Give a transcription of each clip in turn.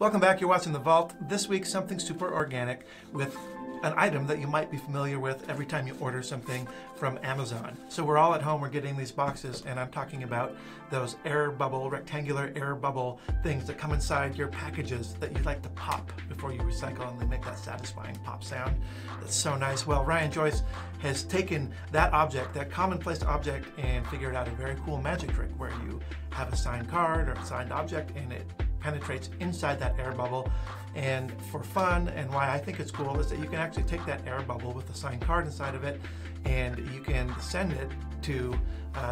Welcome back, you're watching The Vault. This week, something super organic with an item that you might be familiar with every time you order something from Amazon. So we're all at home, we're getting these boxes, and I'm talking about those air bubble, rectangular air bubble things that come inside your packages that you like to pop before you recycle, and they make that satisfying pop sound. That's so nice. Well, Ryan Joyce has taken that object, that commonplace object, and figured out a very cool magic trick where you have a signed card or a signed object and it penetrates inside that air bubble. And for fun, and why I think it's cool, is that you can actually take that air bubble with a signed card inside of it, and you can send it to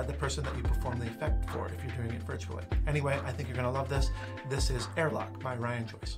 the person that you perform the effect for if you're doing it virtually. Anyway, I think you're going to love this. This is Airlock by Ryan Joyce.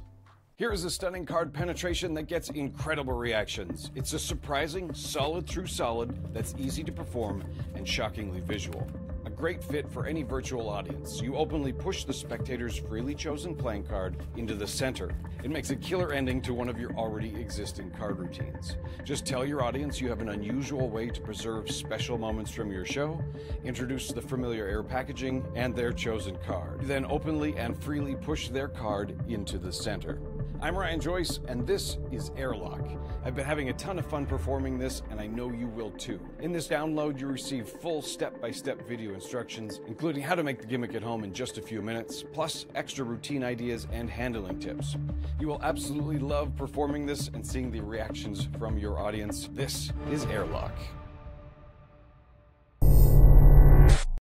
Here is a stunning card penetration that gets incredible reactions. It's a surprising, solid through solid that's easy to perform and shockingly visual. A great fit for any virtual audience. You openly push the spectator's freely chosen playing card into the center. It makes a killer ending to one of your already existing card routines. Just tell your audience you have an unusual way to preserve special moments from your show, introduce the familiar air packaging and their chosen card. Then openly and freely push their card into the center. I'm Ryan Joyce, and this is Airlock. I've been having a ton of fun performing this, and I know you will too. In this download, you receive full step-by-step video instructions, including how to make the gimmick at home in just a few minutes, plus extra routine ideas and handling tips. You will absolutely love performing this and seeing the reactions from your audience. This is Airlock.